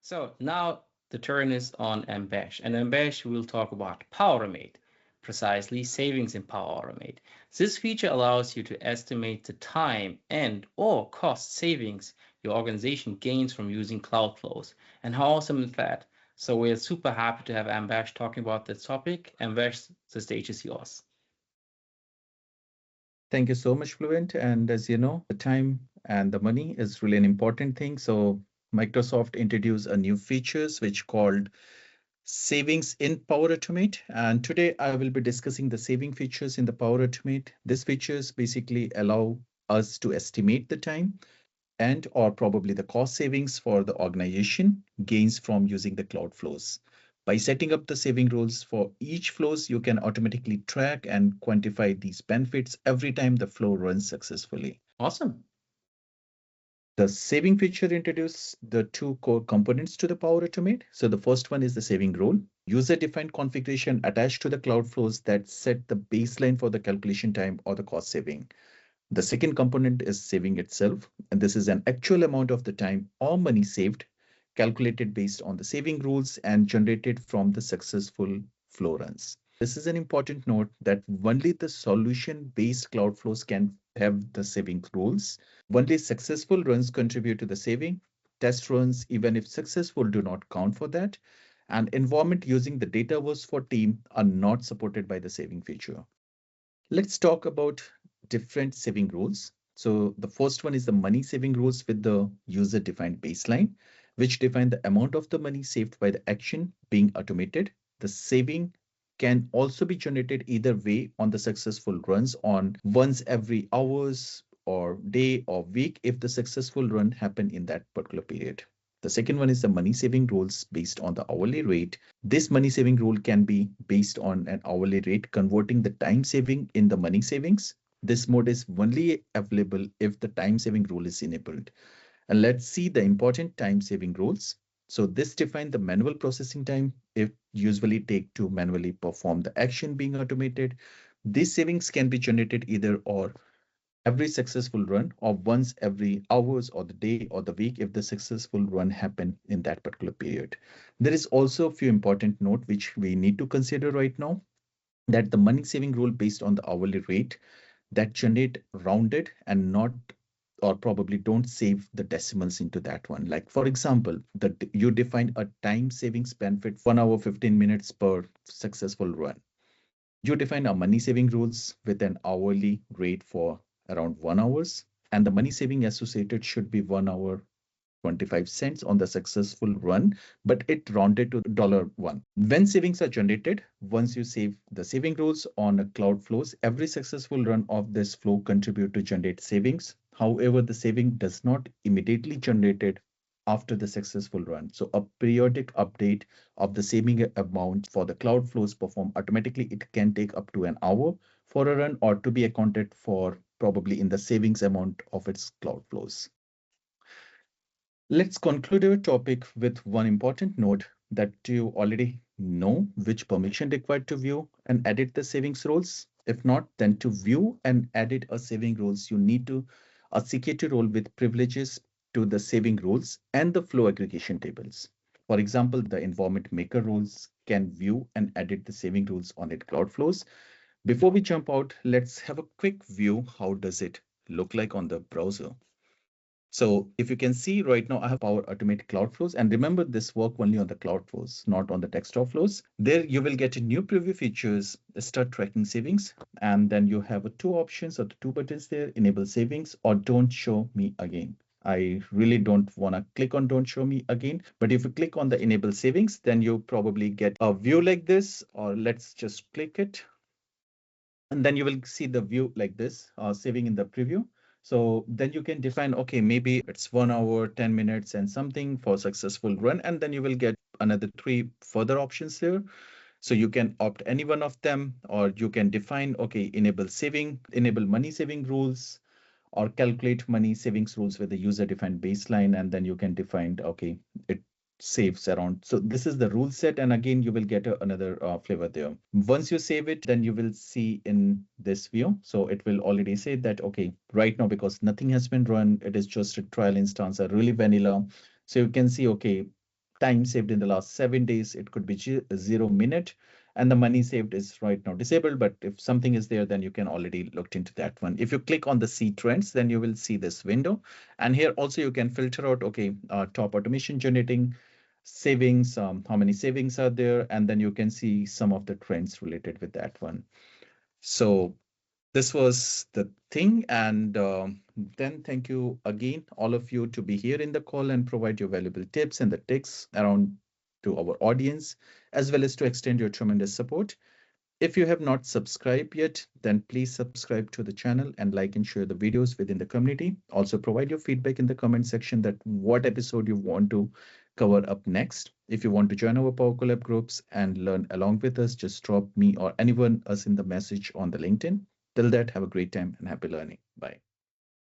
So now the turn is on Ambesh, and Ambesh will talk about Power Automate, precisely savings in Power Automate. This feature allows you to estimate the time and or cost savings your organization gains from using cloud flows. And how awesome is that? So we're super happy to have Ambesh talking about this topic. Ambesh, the stage is yours. Thank you so much, Fluent. And as you know, the time and the money is really an important thing. So Microsoft introduced a new features which called savings in Power Automate. And today I will be discussing the saving features in the Power Automate. These features basically allow us to estimate the time and or probably the cost savings for the organization gains from using the cloud flows. By setting up the saving rules for each flows, you can automatically track and quantify these benefits every time the flow runs successfully. Awesome. The saving feature introduces the two core components to the Power Automate. So the first one is the saving rule, user-defined configuration attached to the cloud flows that set the baseline for the calculation time or the cost saving. The second component is saving itself, and this is an actual amount of the time or money saved, calculated based on the saving rules and generated from the successful flow runs. This is an important note that only the solution-based cloud flows can have the saving rules. Only successful runs contribute to the saving. Test runs, even if successful, do not count for that. And environment using the Dataverse for team are not supported by the saving feature. Let's talk about different saving rules. So the first one is the money saving rules with the user defined baseline, which define the amount of the money saved by the action being automated. The saving can also be generated either way on the successful runs on once every hours or day or week if the successful run happened in that particular period. The second one is the money saving rules based on the hourly rate. This money saving rule can be based on an hourly rate, converting the time saving in the money savings. This mode is only available if the time saving rule is enabled. And let's see the important time saving rules. So this defines the manual processing time it usually take to manually perform the action being automated. These savings can be generated either or every successful run or once every hours or the day or the week if the successful run happened in that particular period. There is also a few important note which we need to consider right now, that the money saving rule based on the hourly rate that generate rounded and not or probably don't save the decimals into that one. Like for example, you define a time savings benefit 1 hour 15 minutes per successful run. You define a money saving rules with an hourly rate for around 1 hours, and the money saving associated should be 1 hour 25 cents on the successful run, but it rounded to $1. When savings are generated, once you save the saving rules on a cloud flows, every successful run of this flow contribute to generate savings. However, the saving does not immediately generated after the successful run. So a periodic update of the saving amount for the cloud flows perform automatically. It can take up to an hour for a run or to be accounted for probably in the savings amount of its cloud flows. Let's conclude our topic with one important note that you already know which permission required to view and edit the savings rules. If not, then to view and edit a saving rules, you need to a security role with privileges to the saving rules and the flow aggregation tables. For example, the environment maker rules can view and edit the saving rules on its cloud flows. Before we jump out, let's have a quick view. How does it look like on the browser? So if you can see right now, I have Power Automate Cloud Flows. And remember, this work only on the cloud flows, not on the desktop flows. There you will get a new preview features, start tracking savings. And then you have two options or the two buttons there, enable savings or don't show me again. I really don't want to click on don't show me again. But if you click on the enable savings, then you probably get a view like this, or let's just click it. And then you will see the view like this, saving in the preview. So then you can define, okay, maybe it's 1 hour, 10 minutes and something for successful run. And then you will get another three further options here. So you can opt any one of them, or you can define, okay, enable saving, enable money saving rules, or calculate money savings rules with a user defined baseline. And then you can define, okay, it saves around. So this is the rule set. And again, you will get another flavor there. Once you save it, then you will see in this view. So it will already say that, okay, right now, because nothing has been run, it is just a trial instance, a really vanilla. So you can see, okay, time saved in the last 7 days, it could be 0 minute, and the money saved is right now disabled. But if something is there, then you can already looked into that one. If you click on the see trends, then you will see this window. And here also you can filter out, okay, top automation generating savings, how many savings are there, and then you can see some of the trends related with that one. So this was the thing. And then thank you again, all of you, to be here in the call and provide your valuable tips and the tricks around to our audience, as well as to extend your tremendous support. If you have not subscribed yet, then please subscribe to the channel and like and share the videos within the community. Also provide your feedback in the comment section that what episode you want to cover up next. If you want to join our Power Collab groups and learn along with us, just drop me or anyone us in the message on the LinkedIn. Till that, have a great time and happy learning. Bye.